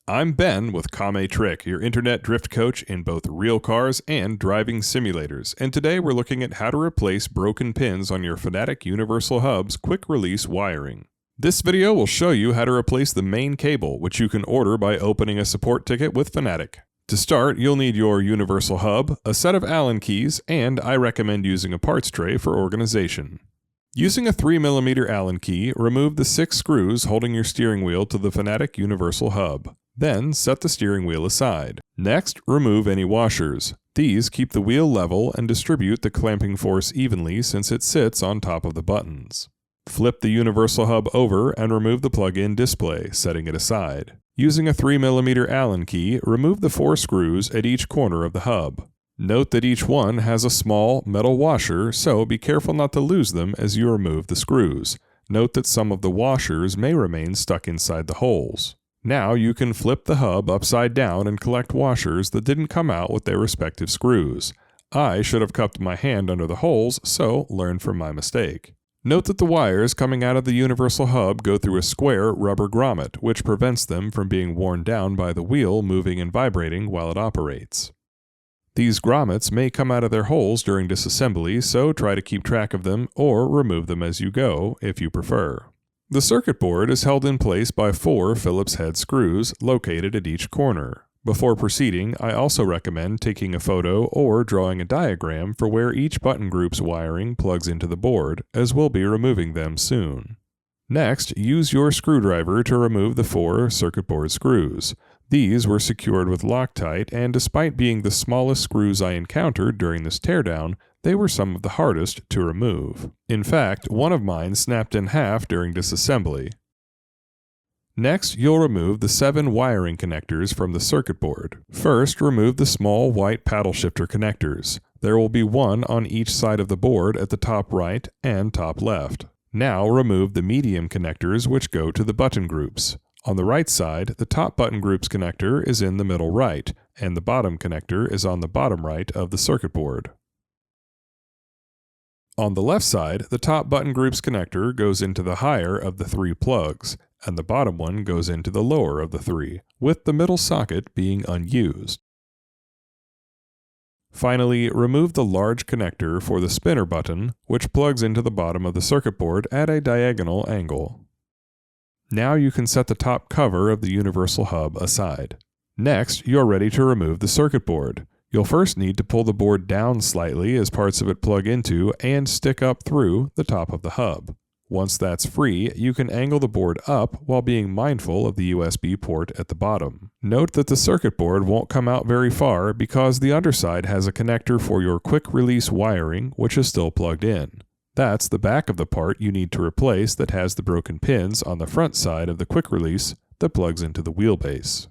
I'm Ben with Kame Trick, your internet drift coach in both real cars and driving simulators, and today we're looking at how to replace broken pins on your Fanatec Universal Hub's quick release wiring. This video will show you how to replace the main cable, which you can order by opening a support ticket with Fanatec. To start, you'll need your Universal Hub, a set of Allen keys, and I recommend using a parts tray for organization. Using a 3mm Allen key, remove the 6 screws holding your steering wheel to the Fanatec Universal Hub. Then, set the steering wheel aside. Next, remove any washers. These keep the wheel level and distribute the clamping force evenly since it sits on top of the buttons. Flip the Universal Hub over and remove the plug-in display, setting it aside. Using a 3mm Allen key, remove the 4 screws at each corner of the hub. Note that each one has a small metal washer, so be careful not to lose them as you remove the screws. Note that some of the washers may remain stuck inside the holes. Now you can flip the hub upside down and collect washers that didn't come out with their respective screws. I should have cupped my hand under the holes, so learn from my mistake. Note that the wires coming out of the Universal Hub go through a square rubber grommet, which prevents them from being worn down by the wheel moving and vibrating while it operates. These grommets may come out of their holes during disassembly, so try to keep track of them or remove them as you go, if you prefer. The circuit board is held in place by 4 Phillips head screws located at each corner. Before proceeding, I also recommend taking a photo or drawing a diagram for where each button group's wiring plugs into the board, as we'll be removing them soon. Next, use your screwdriver to remove the 4 circuit board screws. These were secured with Loctite, and despite being the smallest screws I encountered during this teardown, they were some of the hardest to remove. In fact, one of mine snapped in half during disassembly. Next, you'll remove the 7 wiring connectors from the circuit board. First, remove the small white paddle shifter connectors. There will be one on each side of the board at the top right and top left. Now remove the medium connectors which go to the button groups. On the right side, the top button groups connector is in the middle right, and the bottom connector is on the bottom right of the circuit board. On the left side, the top button groups connector goes into the higher of the 3 plugs, and the bottom one goes into the lower of the 3, with the middle socket being unused. Finally, remove the large connector for the spinner button, which plugs into the bottom of the circuit board at a diagonal angle. Now you can set the top cover of the Universal Hub aside. Next, you're ready to remove the circuit board. You'll first need to pull the board down slightly as parts of it plug into and stick up through the top of the hub. Once that's free, you can angle the board up while being mindful of the USB port at the bottom. Note that the circuit board won't come out very far because the underside has a connector for your quick release wiring, which is still plugged in. That's the back of the part you need to replace that has the broken pins on the front side of the quick release that plugs into the wheelbase.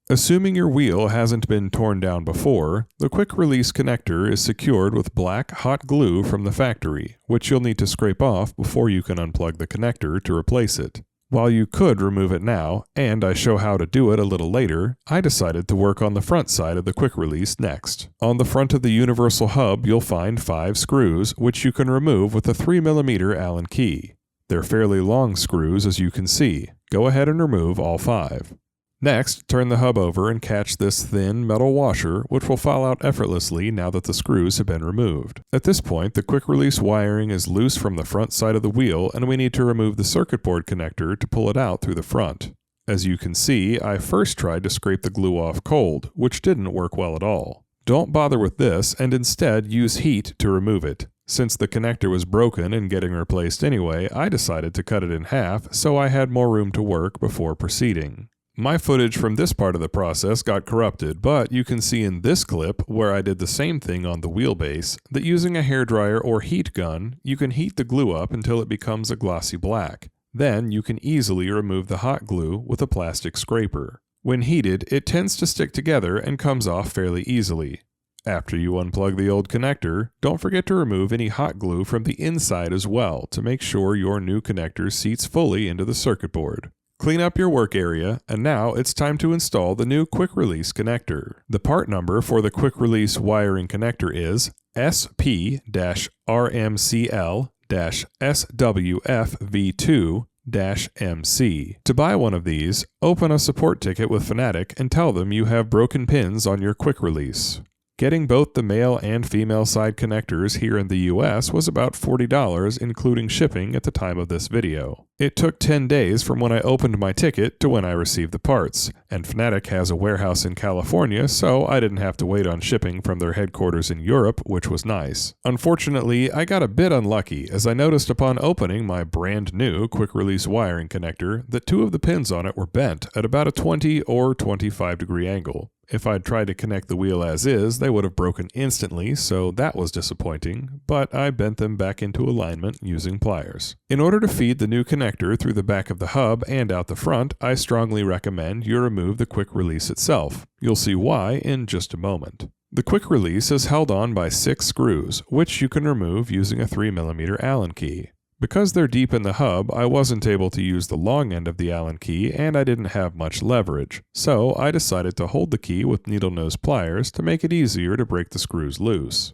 Assuming your wheel hasn't been torn down before, the quick release connector is secured with black hot glue from the factory, which you'll need to scrape off before you can unplug the connector to replace it. While you could remove it now, and I show how to do it a little later, I decided to work on the front side of the quick release next. On the front of the Universal Hub, you'll find 5 screws, which you can remove with a 3mm Allen key. They're fairly long screws, as you can see. Go ahead and remove all 5. Next, turn the hub over and catch this thin metal washer, which will fall out effortlessly now that the screws have been removed. At this point, the quick release wiring is loose from the front side of the wheel, and we need to remove the circuit board connector to pull it out through the front. As you can see, I first tried to scrape the glue off cold, which didn't work well at all. Don't bother with this, and instead use heat to remove it. Since the connector was broken and getting replaced anyway, I decided to cut it in half so I had more room to work before proceeding. My footage from this part of the process got corrupted, but you can see in this clip, where I did the same thing on the wheelbase, that using a hairdryer or heat gun, you can heat the glue up until it becomes a glossy black. Then you can easily remove the hot glue with a plastic scraper. When heated, it tends to stick together and comes off fairly easily. After you unplug the old connector, don't forget to remove any hot glue from the inside as well to make sure your new connector seats fully into the circuit board. Clean up your work area, and now it's time to install the new quick release connector. The part number for the quick release wiring connector is SP-RMCL-SWFV2 MC. To buy one of these, open a support ticket with Fanatec and tell them you have broken pins on your quick release. Getting both the male and female side connectors here in the US was about $40, including shipping at the time of this video. It took 10 days from when I opened my ticket to when I received the parts, and Fanatec has a warehouse in California, so I didn't have to wait on shipping from their headquarters in Europe, which was nice. Unfortunately, I got a bit unlucky as I noticed upon opening my brand new quick release wiring connector that 2 of the pins on it were bent at about a 20 or 25 degree angle. If I'd tried to connect the wheel as is, they would have broken instantly, so that was disappointing, but I bent them back into alignment using pliers. In order to feed the new connector through the back of the hub and out the front, I strongly recommend you remove the quick release itself. You'll see why in just a moment. The quick release is held on by 6 screws, which you can remove using a 3mm Allen key. Because they're deep in the hub, I wasn't able to use the long end of the Allen key and I didn't have much leverage, so I decided to hold the key with needle nose pliers to make it easier to break the screws loose.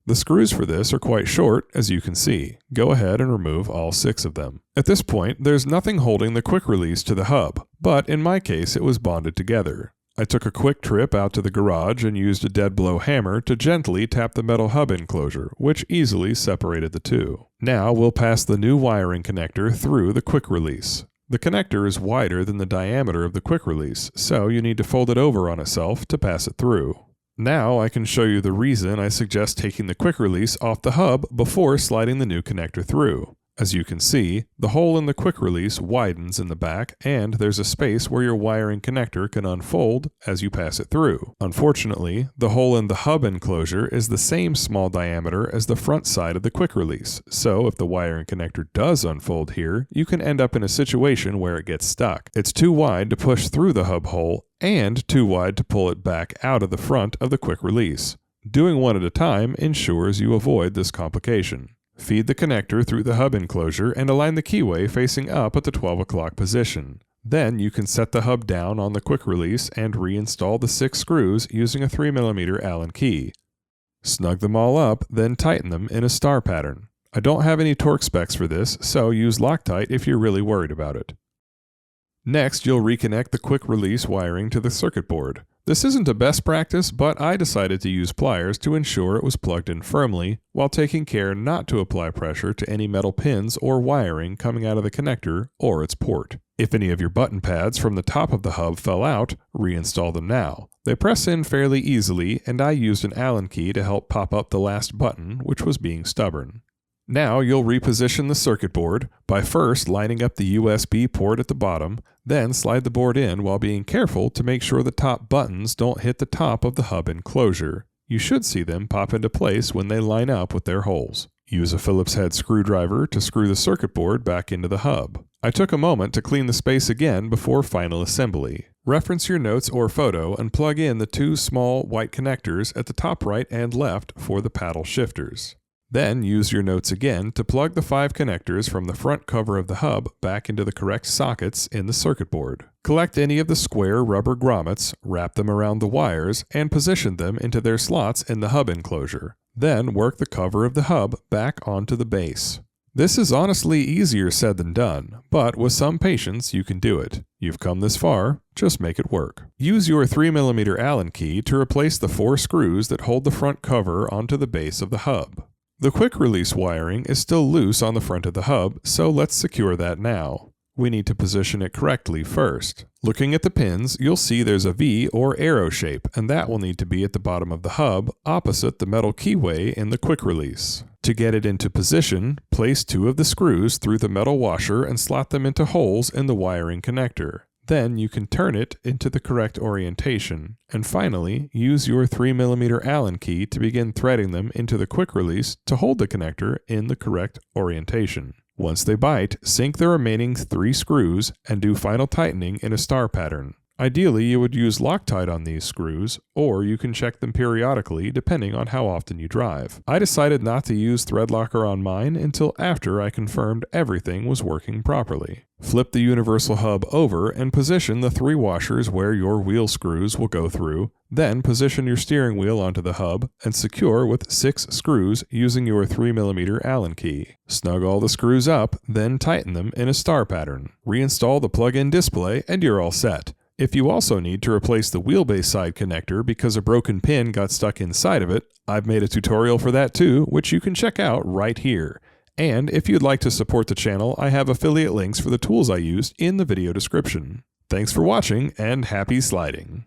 The screws for this are quite short, as you can see. Go ahead and remove all 6 of them. At this point, there's nothing holding the quick release to the hub, but in my case it was bonded together. I took a quick trip out to the garage and used a dead blow hammer to gently tap the metal hub enclosure, which easily separated the 2. Now we'll pass the new wiring connector through the quick release. The connector is wider than the diameter of the quick release, so you need to fold it over on itself to pass it through. Now I can show you the reason I suggest taking the quick release off the hub before sliding the new connector through. As you can see, the hole in the quick release widens in the back and there's a space where your wiring connector can unfold as you pass it through. Unfortunately, the hole in the hub enclosure is the same small diameter as the front side of the quick release, so if the wiring connector does unfold here, you can end up in a situation where it gets stuck. It's too wide to push through the hub hole and too wide to pull it back out of the front of the quick release. Doing one at a time ensures you avoid this complication. Feed the connector through the hub enclosure and align the keyway facing up at the 12 o'clock position. Then you can set the hub down on the quick release and reinstall the 6 screws using a 3mm Allen key. Snug them all up, then tighten them in a star pattern. I don't have any torque specs for this, so use Loctite if you're really worried about it. Next, you'll reconnect the quick release wiring to the circuit board. This isn't a best practice, but I decided to use pliers to ensure it was plugged in firmly, while taking care not to apply pressure to any metal pins or wiring coming out of the connector or its port. If any of your button pads from the top of the hub fell out, reinstall them now. They press in fairly easily, and I used an Allen key to help pop up the last button, which was being stubborn. Now you'll reposition the circuit board by first lining up the USB port at the bottom, then slide the board in while being careful to make sure the top buttons don't hit the top of the hub enclosure. You should see them pop into place when they line up with their holes. Use a Phillips head screwdriver to screw the circuit board back into the hub. I took a moment to clean the space again before final assembly. Reference your notes or photo and plug in the 2 small white connectors at the top right and left for the paddle shifters. Then use your notes again to plug the 5 connectors from the front cover of the hub back into the correct sockets in the circuit board. Collect any of the square rubber grommets, wrap them around the wires, and position them into their slots in the hub enclosure. Then work the cover of the hub back onto the base. This is honestly easier said than done, but with some patience you can do it. You've come this far, just make it work. Use your 3mm Allen key to replace the 4 screws that hold the front cover onto the base of the hub. The quick release wiring is still loose on the front of the hub, so let's secure that now. We need to position it correctly first. Looking at the pins, you'll see there's a V or arrow shape, and that will need to be at the bottom of the hub, opposite the metal keyway in the quick release. To get it into position, place 2 of the screws through the metal washer and slot them into holes in the wiring connector. Then you can turn it into the correct orientation. And finally, use your 3mm Allen key to begin threading them into the quick release to hold the connector in the correct orientation. Once they bite, sink the remaining 3 screws and do final tightening in a star pattern. Ideally, you would use Loctite on these screws, or you can check them periodically depending on how often you drive. I decided not to use thread locker on mine until after I confirmed everything was working properly. Flip the universal hub over and position the 3 washers where your wheel screws will go through, then position your steering wheel onto the hub and secure with 6 screws using your 3mm Allen key. Snug all the screws up, then tighten them in a star pattern. Reinstall the plug-in display and you're all set. If you also need to replace the wheelbase side connector because a broken pin got stuck inside of it, I've made a tutorial for that too, which you can check out right here. And if you'd like to support the channel, I have affiliate links for the tools I used in the video description. Thanks for watching and happy sliding!